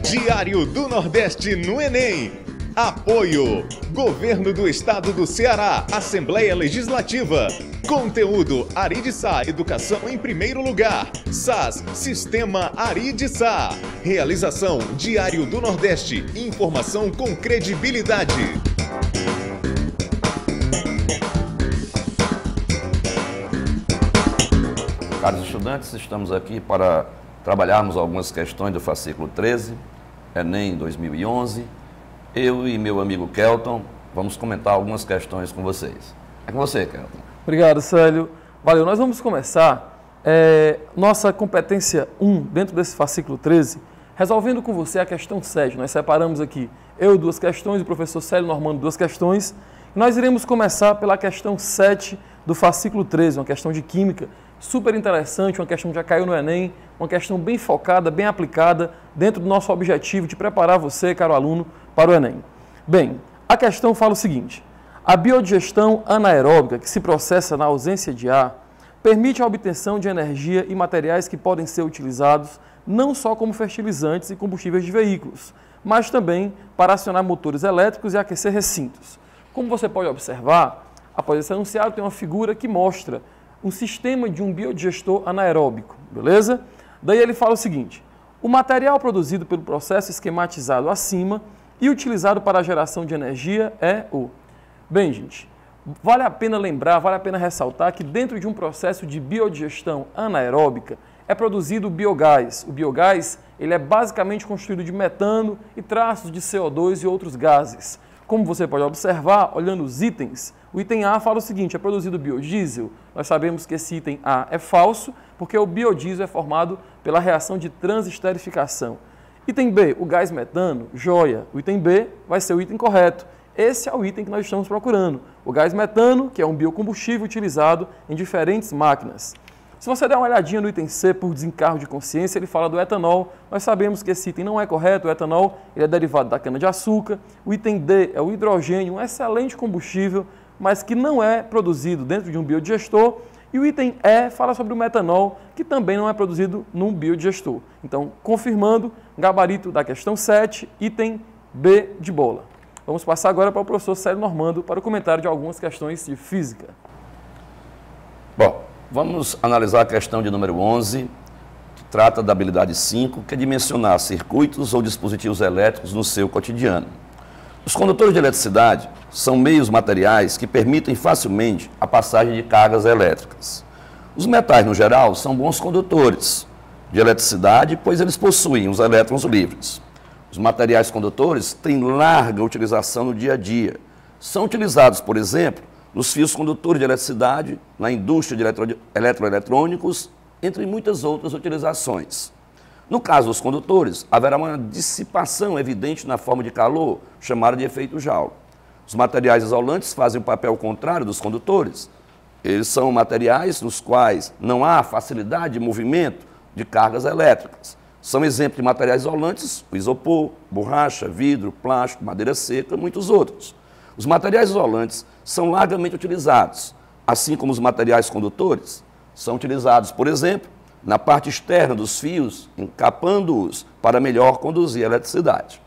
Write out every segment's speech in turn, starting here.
Diário do Nordeste no Enem. Apoio: Governo do Estado do Ceará, Assembleia Legislativa. Conteúdo: Aridsa, Educação em primeiro lugar. SAS, Sistema Aridsa. Realização: Diário do Nordeste, informação com credibilidade. Caros estudantes, estamos aqui para trabalharmos algumas questões do fascículo 13, Enem 2011. Eu e meu amigo Kelton vamos comentar algumas questões com vocês. É com você, Kelton. Obrigado, Célio. Valeu. Nós vamos começar nossa competência 1 dentro desse fascículo 13, resolvendo com você a questão 7. Nós separamos aqui eu 2 questões, o professor Célio Normando 2 questões. Nós iremos começar pela questão 7 do fascículo 13, uma questão de química super interessante, uma questão que já caiu no Enem, uma questão bem focada, bem aplicada, dentro do nosso objetivo de preparar você, caro aluno, para o Enem. Bem, a questão fala o seguinte: a biodigestão anaeróbica, que se processa na ausência de ar, permite a obtenção de energia e materiais que podem ser utilizados não só como fertilizantes e combustíveis de veículos, mas também para acionar motores elétricos e aquecer recintos. Como você pode observar, após esse enunciado tem uma figura que mostra um sistema de um biodigestor anaeróbico, beleza? Daí ele fala o seguinte: o material produzido pelo processo esquematizado acima e utilizado para a geração de energia é o... Bem, gente, vale a pena lembrar, vale a pena ressaltar que dentro de um processo de biodigestão anaeróbica é produzido o biogás. O biogás, ele é basicamente constituído de metano e traços de CO2 e outros gases. Como você pode observar, olhando os itens, o item A fala o seguinte: é produzido biodiesel. Nós sabemos que esse item A é falso, porque o biodiesel é formado pela reação de transesterificação. Item B, o gás metano, joia. O item B vai ser o item correto. Esse é o item que nós estamos procurando. O gás metano, que é um biocombustível utilizado em diferentes máquinas. Se você der uma olhadinha no item C, por desencargo de consciência, ele fala do etanol. Nós sabemos que esse item não é correto. O etanol ele é derivado da cana-de-açúcar. O item D é o hidrogênio, um excelente combustível, mas que não é produzido dentro de um biodigestor. E o item E fala sobre o metanol, que também não é produzido num biodigestor. Então, confirmando, gabarito da questão 7, item B de bola. Vamos passar agora para o professor Célio Normando para o comentário de algumas questões de física. Bom, vamos analisar a questão de número 11, que trata da habilidade 5, que é dimensionar circuitos ou dispositivos elétricos no seu cotidiano. Os condutores de eletricidade são meios materiais que permitem facilmente a passagem de cargas elétricas. Os metais, no geral, são bons condutores de eletricidade, pois eles possuem os elétrons livres. Os materiais condutores têm larga utilização no dia a dia. São utilizados, por exemplo, nos fios condutores de eletricidade, na indústria de eletroeletrônicos, entre muitas outras utilizações. No caso dos condutores, haverá uma dissipação evidente na forma de calor, chamada de efeito Joule. Os materiais isolantes fazem o papel contrário dos condutores. Eles são materiais nos quais não há facilidade de movimento de cargas elétricas. São exemplos de materiais isolantes o isopor, borracha, vidro, plástico, madeira seca e muitos outros. Os materiais isolantes são largamente utilizados, assim como os materiais condutores são utilizados, por exemplo, na parte externa dos fios, encapando-os para melhor conduzir a eletricidade.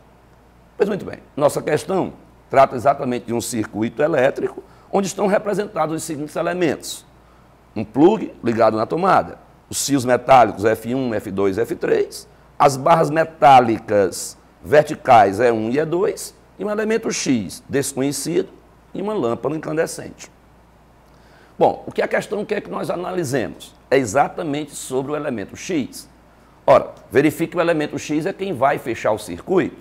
Pois muito bem, nossa questão trata exatamente de um circuito elétrico onde estão representados os seguintes elementos: um plug ligado na tomada, os fios metálicos F1, F2 e F3, as barras metálicas verticais E1 e E2 e um elemento X desconhecido e uma lâmpada incandescente. Bom, o que a questão quer que nós analisemos é exatamente sobre o elemento X. Ora, verifique que o elemento X é quem vai fechar o circuito.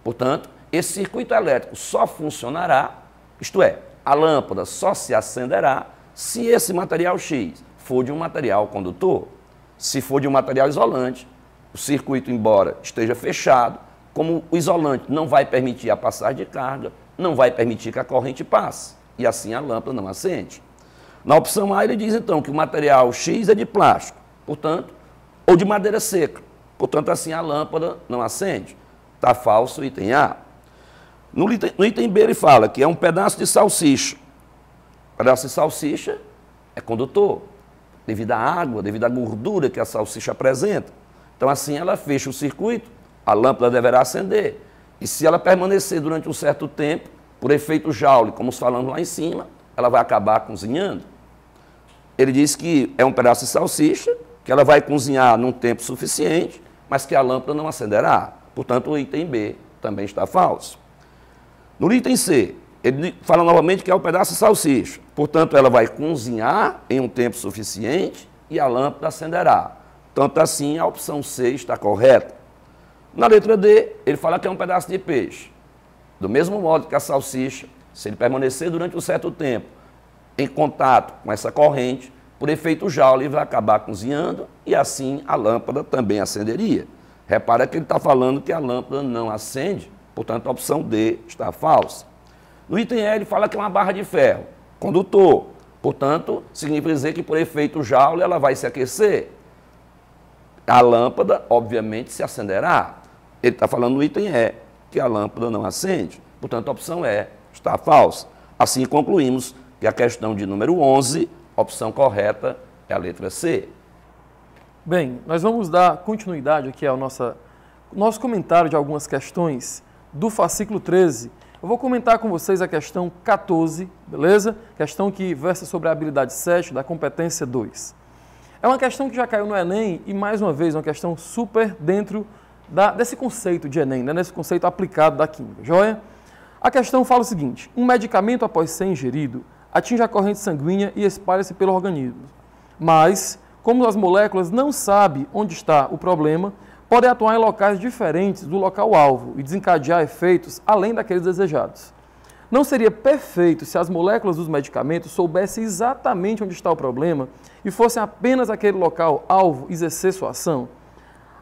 Portanto, esse circuito elétrico só funcionará, isto é, a lâmpada só se acenderá se esse material X for de um material condutor. Se for de um material isolante, o circuito, embora esteja fechado, como o isolante não vai permitir a passagem de carga, não vai permitir que a corrente passe, e assim a lâmpada não acende. Na opção A, ele diz então que o material X é de plástico, portanto, ou de madeira seca, portanto, assim a lâmpada não acende. Está falso o item A. No item B, ele fala que é um pedaço de salsicha. O pedaço de salsicha é condutor, devido à água, devido à gordura que a salsicha apresenta. Então, assim, ela fecha o circuito a lâmpada deverá acender. E se ela permanecer durante um certo tempo, por efeito Joule, como falamos lá em cima, ela vai acabar cozinhando. Ele diz que é um pedaço de salsicha, que ela vai cozinhar num tempo suficiente, mas que a lâmpada não acenderá. Portanto, o item B também está falso. No item C, ele fala novamente que é um pedaço de salsicha. Portanto, ela vai cozinhar em um tempo suficiente e a lâmpada acenderá. Tanto assim, a opção C está correta. Na letra D, ele fala que é um pedaço de peixe. Do mesmo modo que a salsicha, se ele permanecer durante um certo tempo em contato com essa corrente, por efeito Joule, ele vai acabar cozinhando e assim a lâmpada também acenderia. Repara que ele está falando que a lâmpada não acende, portanto a opção D está falsa. No item E, ele fala que é uma barra de ferro, condutor. Portanto, significa dizer que por efeito Joule ela vai se aquecer. A lâmpada, obviamente, se acenderá. Ele está falando no item E, que a lâmpada não acende. Portanto, a opção E está falsa. Assim, concluímos que a questão de número 11, a opção correta é a letra C. Bem, nós vamos dar continuidade aqui ao nosso comentário de algumas questões do fascículo 13. Eu vou comentar com vocês a questão 14, beleza? Questão que versa sobre a habilidade 7 da competência 2. É uma questão que já caiu no Enem e, mais uma vez, uma questão super dentro desse conceito de Enem, né? Nesse conceito aplicado da química, joia? A questão fala o seguinte: um medicamento, após ser ingerido, atinge a corrente sanguínea e espalha-se pelo organismo. Mas, como as moléculas não sabem onde está o problema, podem atuar em locais diferentes do local-alvo e desencadear efeitos além daqueles desejados. Não seria perfeito se as moléculas dos medicamentos soubessem exatamente onde está o problema e fossem apenas aquele local-alvo exercer sua ação?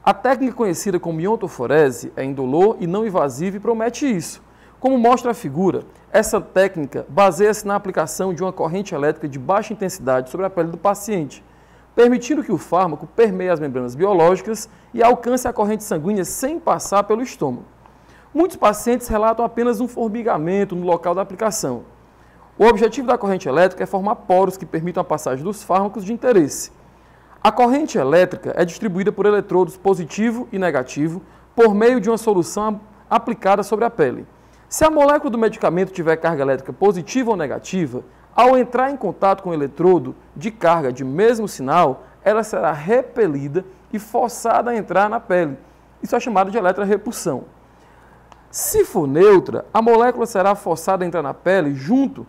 A técnica conhecida como iontoforese é indolor e não invasiva e promete isso. Como mostra a figura, essa técnica baseia-se na aplicação de uma corrente elétrica de baixa intensidade sobre a pele do paciente, permitindo que o fármaco permeie as membranas biológicas e alcance a corrente sanguínea sem passar pelo estômago. Muitos pacientes relatam apenas um formigamento no local da aplicação. O objetivo da corrente elétrica é formar poros que permitam a passagem dos fármacos de interesse. A corrente elétrica é distribuída por eletrodos positivo e negativo por meio de uma solução aplicada sobre a pele. Se a molécula do medicamento tiver carga elétrica positiva ou negativa, ao entrar em contato com o eletrodo de carga de mesmo sinal, ela será repelida e forçada a entrar na pele. Isso é chamado de eletrorrepulsão. Se for neutra, a molécula será forçada a entrar na pele junto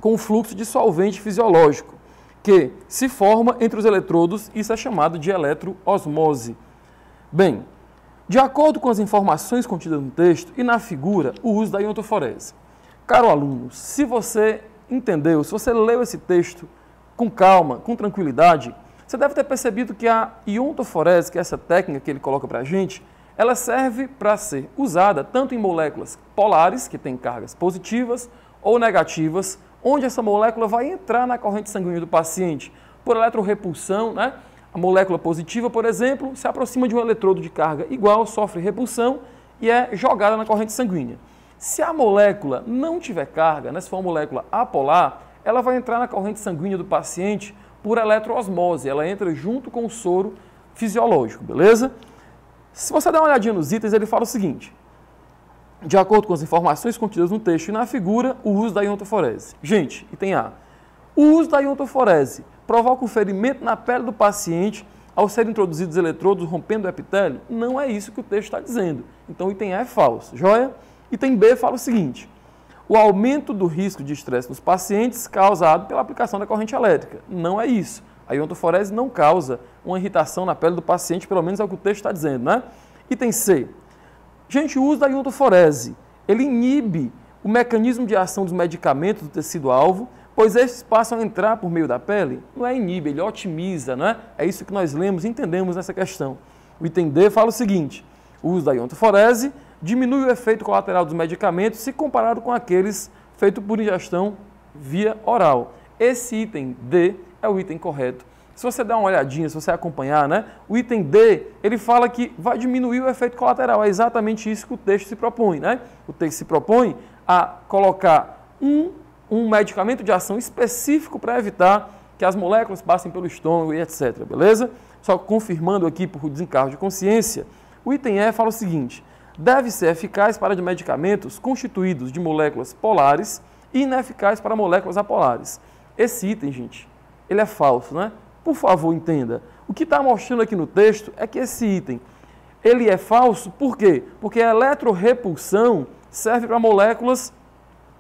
com o fluxo de solvente fisiológico, que se forma entre os eletrodos, isso é chamado de eletroosmose. Bem, de acordo com as informações contidas no texto e na figura, o uso da iontoforese. Caro aluno, se você entendeu, se você leu esse texto com calma, com tranquilidade, você deve ter percebido que a iontoforese, que é essa técnica que ele coloca para a gente, ela serve para ser usada tanto em moléculas polares, que têm cargas positivas ou negativas, onde essa molécula vai entrar na corrente sanguínea do paciente por eletrorrepulsão, né? A molécula positiva, por exemplo, se aproxima de um eletrodo de carga igual, sofre repulsão e é jogada na corrente sanguínea. Se a molécula não tiver carga, né, se for uma molécula apolar, ela vai entrar na corrente sanguínea do paciente por eletroosmose, ela entra junto com o soro fisiológico, beleza? Se você der uma olhadinha nos itens, ele fala o seguinte: de acordo com as informações contidas no texto e na figura, o uso da iontoforese. Gente, item A. O uso da iontoforese provoca um ferimento na pele do paciente ao serem introduzidos eletrodos rompendo o epitélio? Não é isso que o texto está dizendo. Então, o item A é falso. Joia? Item B fala o seguinte: o aumento do risco de estresse nos pacientes causado pela aplicação da corrente elétrica. Não é isso. A iontoforese não causa uma irritação na pele do paciente, pelo menos é o que o texto está dizendo, né? Item C. Gente, o uso da iontoforese, ele inibe o mecanismo de ação dos medicamentos do tecido-alvo, pois esses passam a entrar por meio da pele. Não é inibe, ele otimiza, não é? É isso que nós lemos e entendemos nessa questão. O item D fala o seguinte: o uso da iontoforese diminui o efeito colateral dos medicamentos se comparado com aqueles feitos por ingestão via oral. Esse item D é o item correto. Se você der uma olhadinha, se você acompanhar, né, o item D, ele fala que vai diminuir o efeito colateral. É exatamente isso que o texto se propõe, né? O texto se propõe a colocar um medicamento de ação específico para evitar que as moléculas passem pelo estômago e etc, beleza? Só confirmando aqui por desencargo de consciência, O item E fala o seguinte: deve ser eficaz para medicamentos constituídos de moléculas polares e ineficaz para moléculas apolares. Esse item, gente, ele é falso, né? Por favor, entenda. O que está mostrando aqui no texto é que esse item, ele é falso, por quê? Porque a eletrorrepulsão serve para moléculas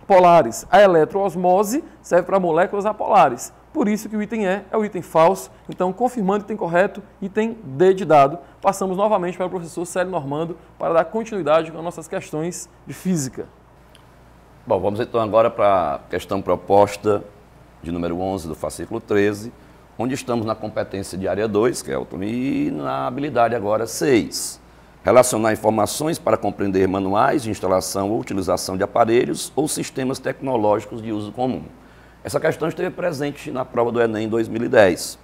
polares. A eletroosmose serve para moléculas apolares. Por isso que o item E é o item falso. Então, confirmando o item correto, item D de dado. Passamos novamente para o professor Célio Normando para dar continuidade com nossas questões de física. Bom, vamos então agora para a questão proposta de número 11 do fascículo 13, onde estamos na competência de área 2, que é autonomia, e na habilidade agora 6. Relacionar informações para compreender manuais de instalação ou utilização de aparelhos ou sistemas tecnológicos de uso comum. Essa questão esteve presente na prova do Enem em 2010.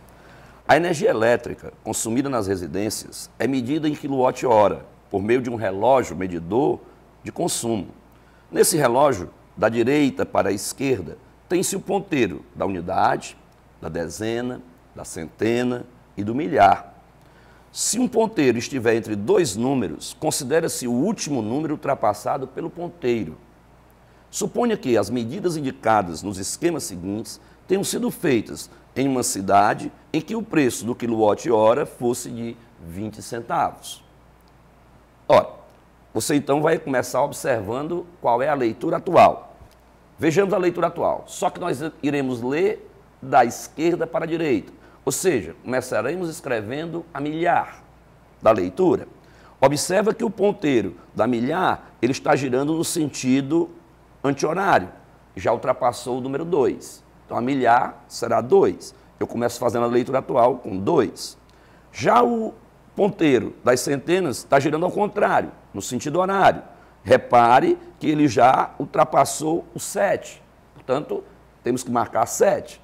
A energia elétrica consumida nas residências é medida em quilowatt-hora, por meio de um relógio medidor de consumo. Nesse relógio, da direita para a esquerda, tem-se o ponteiro da unidade, da dezena, da centena e do milhar. Se um ponteiro estiver entre dois números, considera-se o último número ultrapassado pelo ponteiro. Suponha que as medidas indicadas nos esquemas seguintes tenham sido feitas em uma cidade em que o preço do quilowatt-hora fosse de 20 centavos. Ora, você então vai começar observando qual é a leitura atual. Vejamos a leitura atual, só que nós iremos ler da esquerda para a direita, ou seja, começaremos escrevendo a milhar da leitura. Observa que o ponteiro da milhar, ele está girando no sentido anti-horário, já ultrapassou o número 2. Então, a milhar será 2. Eu começo fazendo a leitura atual com 2. Já o ponteiro das centenas está girando ao contrário, no sentido horário. Repare que ele já ultrapassou o 7. Portanto, temos que marcar 7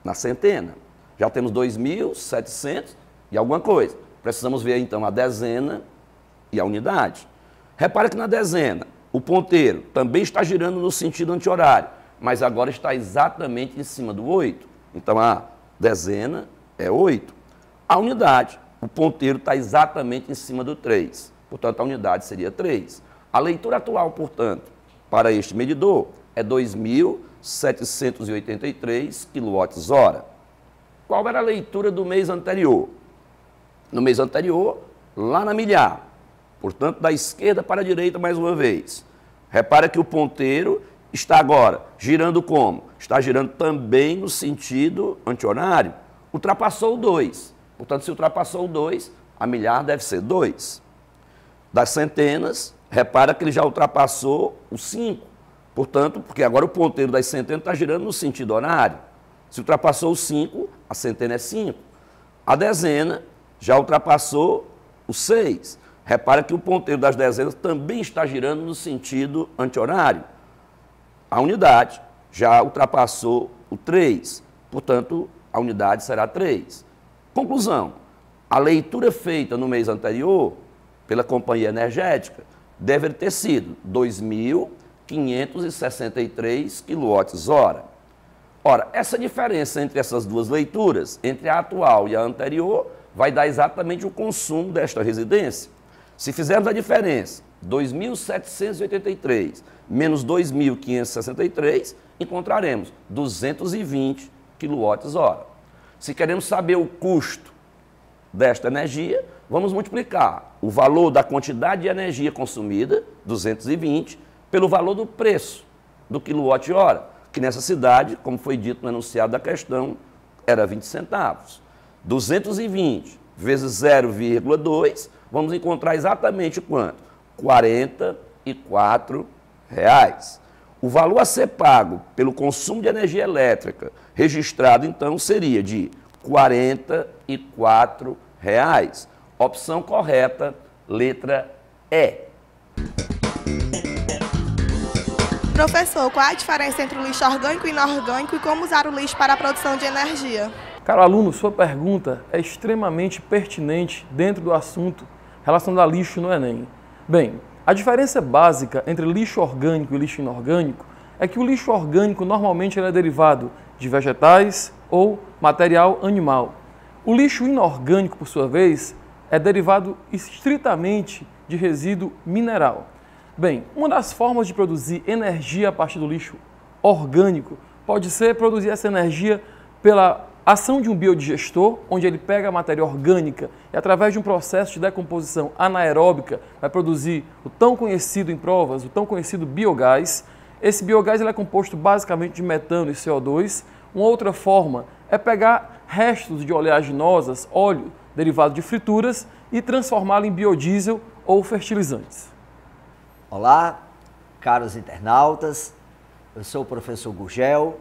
na centena. Já temos 2.700 e alguma coisa. Precisamos ver, então, a dezena e a unidade. Repare que na dezena, o ponteiro também está girando no sentido anti-horário, mas agora está exatamente em cima do 8. Então, a dezena é 8. A unidade, o ponteiro está exatamente em cima do 3. Portanto, a unidade seria 3. A leitura atual, portanto, para este medidor é 2.783 kWh. Qual era a leitura do mês anterior? No mês anterior, lá na milhar. Portanto, da esquerda para a direita mais uma vez. Repara que o ponteiro está agora girando como? Está girando também no sentido anti-horário. Ultrapassou o 2. Portanto, se ultrapassou o 2, a milhar deve ser 2. Das centenas, repara que ele já ultrapassou o 5. Portanto, porque agora o ponteiro das centenas está girando no sentido horário. Se ultrapassou o 5, a centena é 5. A dezena já ultrapassou o 6. Repara que o ponteiro das dezenas também está girando no sentido anti-horário. A unidade já ultrapassou o 3. Portanto, a unidade será 3. Conclusão. A leitura feita no mês anterior, pela companhia energética, deve ter sido 2.563 kWh. Ora, essa diferença entre essas duas leituras, entre a atual e a anterior, vai dar exatamente o consumo desta residência. Se fizermos a diferença, 2.783 menos 2.563, encontraremos 220 kWh. Se queremos saber o custo desta energia, vamos multiplicar o valor da quantidade de energia consumida, 220, pelo valor do preço do quilowatt-hora, que nessa cidade, como foi dito no enunciado da questão, era 20 centavos. 220 vezes 0,2, vamos encontrar exatamente quanto? R$ 44. O valor a ser pago pelo consumo de energia elétrica registrado, então, seria de R$ 44. Opção correta, letra E. Professor, qual a diferença entre o lixo orgânico e inorgânico e como usar o lixo para a produção de energia? Caro aluno, sua pergunta é extremamente pertinente dentro do assunto relacionado a lixo no Enem. Bem, a diferença básica entre lixo orgânico e lixo inorgânico é que o lixo orgânico normalmente ele é derivado de vegetais ou material animal. O lixo inorgânico, por sua vez, é derivado estritamente de resíduo mineral. Bem, uma das formas de produzir energia a partir do lixo orgânico pode ser produzir essa energia pela ação de um biodigestor, onde ele pega a matéria orgânica e, através de um processo de decomposição anaeróbica, vai produzir o tão conhecido em provas, o tão conhecido biogás. Esse biogás ele é composto basicamente de metano e CO2. Uma outra forma é pegar restos de oleaginosas, óleo derivado de frituras, e transformá-lo em biodiesel ou fertilizantes. Olá, caros internautas, eu sou o professor Gurgel.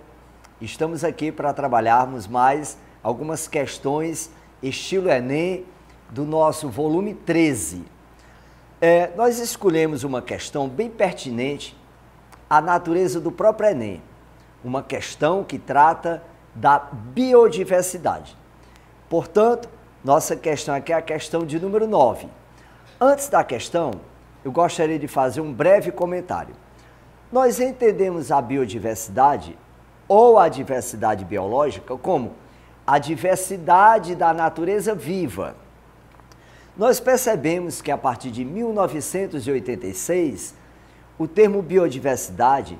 Estamos aqui para trabalharmos mais algumas questões estilo Enem do nosso volume 13. Nós escolhemos uma questão bem pertinente à natureza do próprio Enem, uma questão que trata da biodiversidade. Portanto, nossa questão aqui é a questão de número 9. Antes da questão, eu gostaria de fazer um breve comentário. Nós entendemos a biodiversidade ou a diversidade biológica como a diversidade da natureza viva. Nós percebemos que a partir de 1986, o termo biodiversidade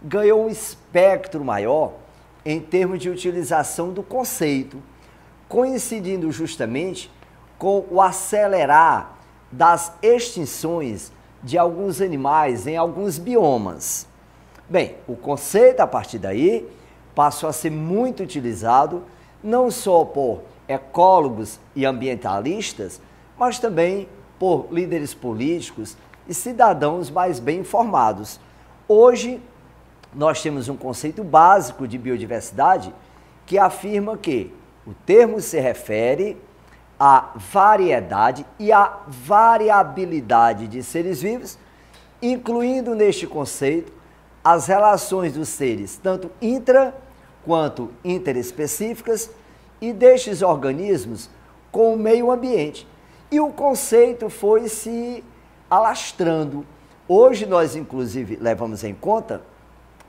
ganhou um espectro maior em termos de utilização do conceito, coincidindo justamente com o acelerar das extinções de alguns animais em alguns biomas. Bem, o conceito, a partir daí, passou a ser muito utilizado, não só por ecólogos e ambientalistas, mas também por líderes políticos e cidadãos mais bem informados. Hoje, nós temos um conceito básico de biodiversidade que afirma que o termo se refere à variedade e à variabilidade de seres vivos, incluindo neste conceito as relações dos seres, tanto intra quanto interespecíficas, e destes organismos com o meio ambiente. E o conceito foi se alastrando. Hoje nós, inclusive, levamos em conta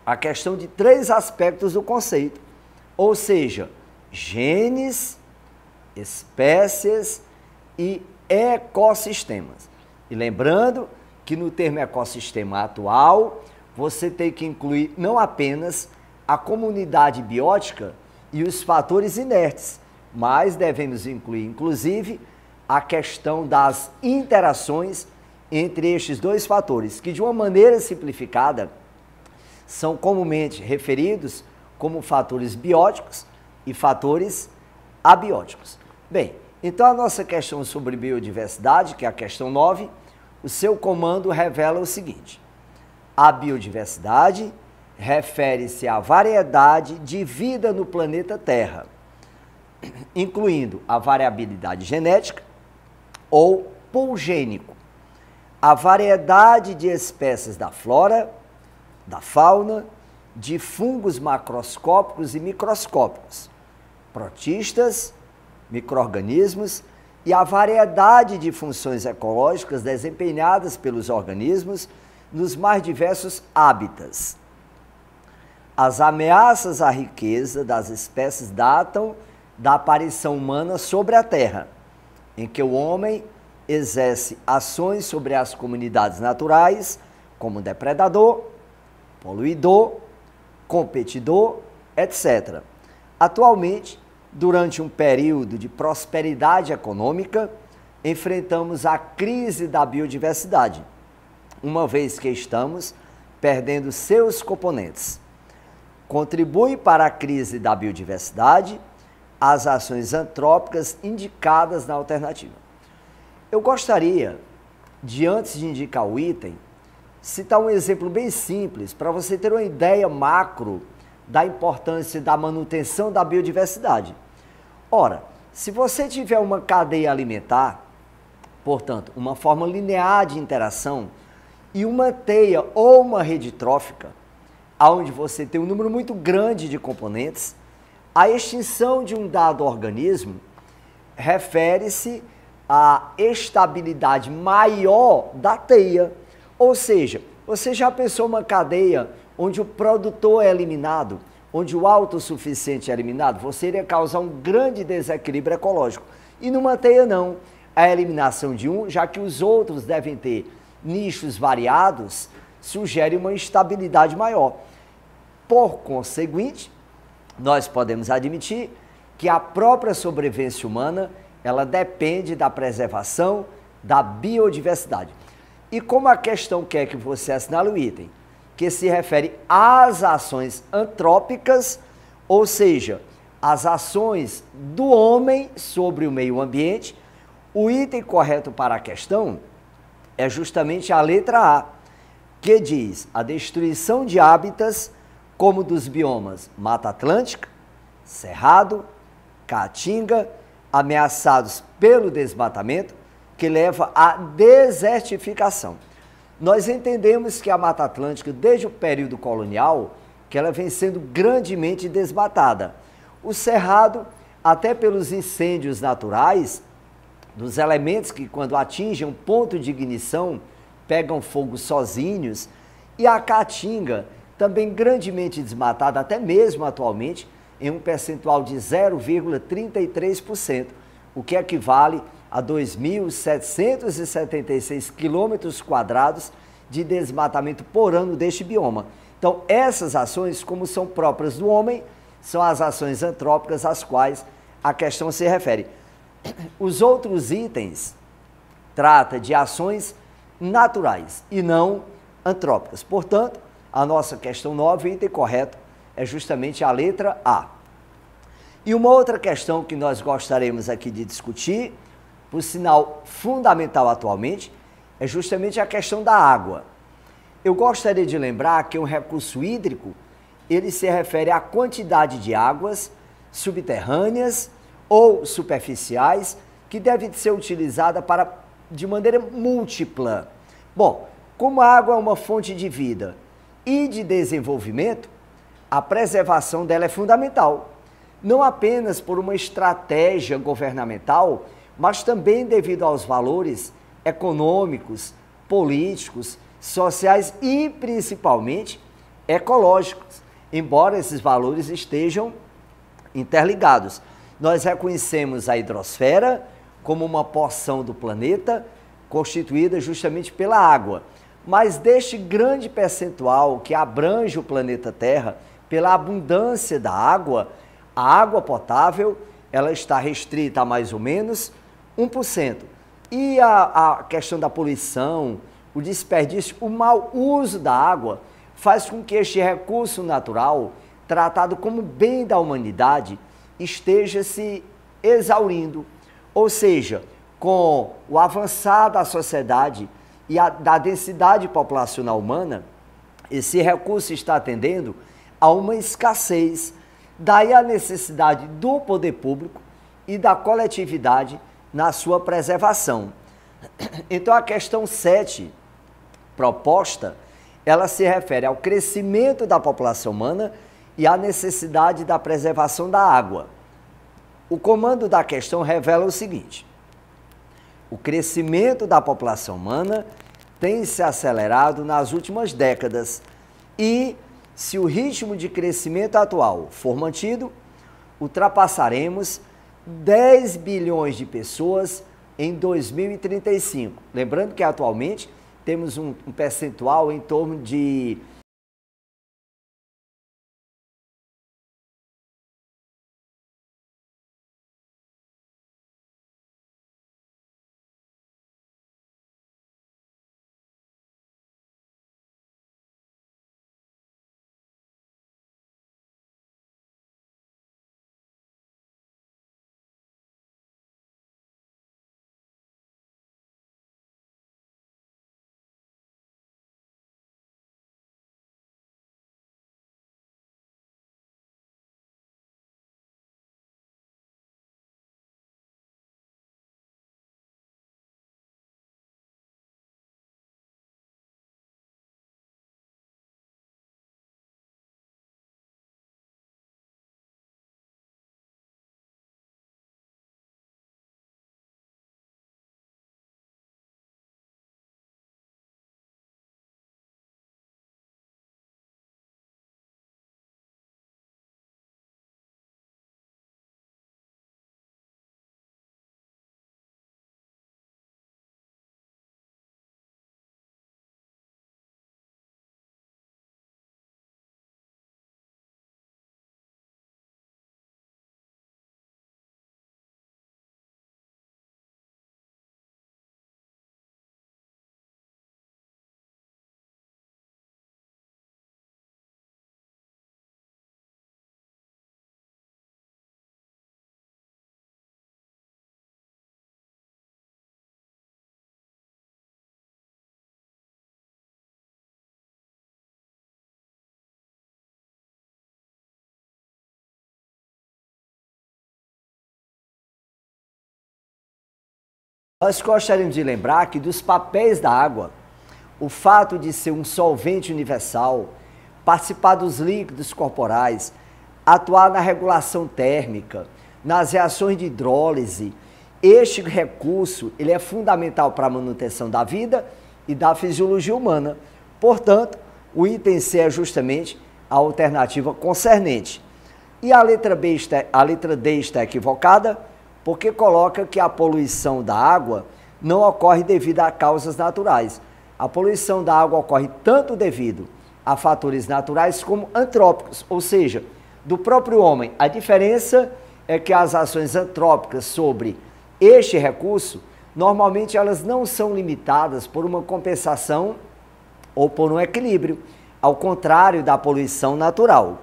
a questão de 3 aspectos do conceito, ou seja, genes, espécies e ecossistemas. E lembrando que no termo ecossistema atual, você tem que incluir não apenas a comunidade biótica e os fatores inertes, mas devemos incluir, inclusive, a questão das interações entre estes 2 fatores, que de uma maneira simplificada são comumente referidos como fatores bióticos e fatores abióticos. Bem, então a nossa questão sobre biodiversidade, que é a questão 9, o seu comando revela o seguinte: a biodiversidade refere-se à variedade de vida no planeta Terra, incluindo a variabilidade genética ou pool gênico, a variedade de espécies da flora, da fauna, de fungos macroscópicos e microscópicos, protistas, micro-organismos e a variedade de funções ecológicas desempenhadas pelos organismos nos mais diversos hábitats. As ameaças à riqueza das espécies datam da aparição humana sobre a Terra, em que o homem exerce ações sobre as comunidades naturais como depredador, poluidor, competidor, etc. Atualmente, durante um período de prosperidade econômica, enfrentamos a crise da biodiversidade, uma vez que estamos perdendo seus componentes. Contribui para a crise da biodiversidade as ações antrópicas indicadas na alternativa. Eu gostaria de, antes de indicar o item, citar um exemplo bem simples para você ter uma ideia macro da importância da manutenção da biodiversidade. Ora, se você tiver uma cadeia alimentar, portanto, uma forma linear de interação, e uma teia ou uma rede trófica, onde você tem um número muito grande de componentes, a extinção de um dado organismo refere-se à estabilidade maior da teia. Ou seja, você já pensou uma cadeia onde o produtor é eliminado, onde o autossuficiente é eliminado? Você iria causar um grande desequilíbrio ecológico. E numa teia não. a eliminação de um, já que os outros devem ter nichos variados, sugere uma instabilidade maior. Por conseguinte, nós podemos admitir que a própria sobrevivência humana, ela depende da preservação da biodiversidade. E como a questão quer que você assinale o item, que se refere às ações antrópicas, ou seja, as ações do homem sobre o meio ambiente, o item correto para a questão é justamente a letra A, que diz a destruição de hábitats como dos biomas Mata Atlântica, Cerrado, Caatinga, ameaçados pelo desmatamento, que leva à desertificação. Nós entendemos que a Mata Atlântica, desde o período colonial, que ela vem sendo grandemente desmatada. O Cerrado, até pelos incêndios naturais, dos elementos que quando atingem um ponto de ignição, pegam fogo sozinhos, e a Caatinga, também grandemente desmatada, até mesmo atualmente, em um percentual de 0,33%, o que equivale a 2.776 quilômetros quadrados de desmatamento por ano deste bioma. Então, essas ações, como são próprias do homem, são as ações antrópicas às quais a questão se refere. Os outros itens trata de ações naturais e não antrópicas. Portanto, a nossa questão 9, o item correto, é justamente a letra A. E uma outra questão que nós gostaríamos aqui de discutir, por sinal fundamental atualmente, é justamente a questão da água. Eu gostaria de lembrar que um recurso hídrico, ele se refere à quantidade de águas subterrâneas ou superficiais que deve ser utilizada de maneira múltipla. Bom, como a água é uma fonte de vida e de desenvolvimento, a preservação dela é fundamental, não apenas por uma estratégia governamental, mas também devido aos valores econômicos, políticos, sociais e principalmente ecológicos, embora esses valores estejam interligados. Nós reconhecemos a hidrosfera como uma porção do planeta constituída justamente pela água, mas deste grande percentual que abrange o planeta Terra, pela abundância da água, a água potável ela está restrita a mais ou menos 1%. E a questão da poluição, o desperdício, o mau uso da água faz com que este recurso natural, tratado como bem da humanidade, esteja se exaurindo. Ou seja, com o avançar da sociedade e da densidade populacional humana, esse recurso está atendendo a uma escassez. Daí a necessidade do poder público e da coletividade na sua preservação. Então a questão 7 proposta, ela se refere ao crescimento da população humana e à necessidade da preservação da água. O comando da questão revela o seguinte: o crescimento da população humana tem se acelerado nas últimas décadas e, se o ritmo de crescimento atual for mantido, ultrapassaremos 10 bilhões de pessoas em 2035. Lembrando que atualmente temos um percentual em torno de Nós gostaríamos de lembrar que dos papéis da água, o fato de ser um solvente universal, participar dos líquidos corporais, atuar na regulação térmica, nas reações de hidrólise, este recurso ele é fundamental para a manutenção da vida e da fisiologia humana. Portanto, o item C é justamente a alternativa concernente. E a letra D está equivocada, porque coloca que a poluição da água não ocorre devido a causas naturais. A poluição da água ocorre tanto devido a fatores naturais como antrópicos, ou seja, do próprio homem. A diferença é que as ações antrópicas sobre este recurso, normalmente elas não são limitadas por uma compensação ou por um equilíbrio, ao contrário da poluição natural.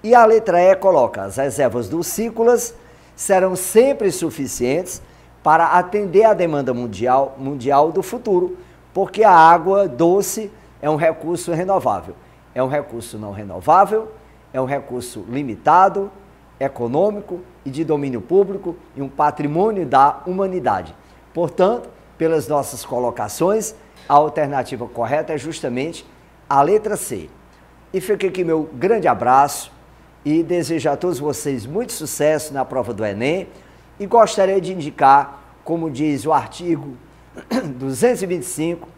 E a letra E coloca: as reservas dulcícolas serão sempre suficientes para atender a demanda mundial do futuro, porque a água doce é um recurso renovável. É um recurso não renovável, é um recurso limitado, econômico e de domínio público e um patrimônio da humanidade. Portanto, pelas nossas colocações, a alternativa correta é justamente a letra C. E fica aqui meu grande abraço e desejo a todos vocês muito sucesso na prova do Enem e gostaria de indicar, como diz o artigo 225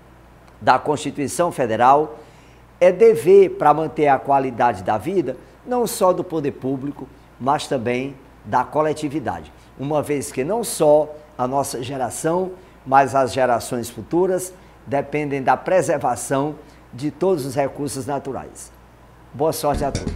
da Constituição Federal, é dever para manter a qualidade da vida, não só do poder público, mas também da coletividade. Uma vez que não só a nossa geração, mas as gerações futuras dependem da preservação de todos os recursos naturais. Boa sorte a todos.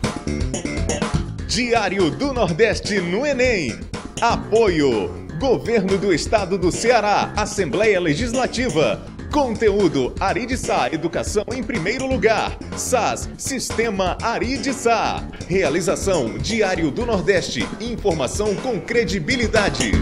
Diário do Nordeste no Enem. Apoio: Governo do Estado do Ceará, Assembleia Legislativa. Conteúdo: Aridsa, Educação em primeiro lugar. SAS, Sistema Aridsa. Realização: Diário do Nordeste, informação com credibilidade.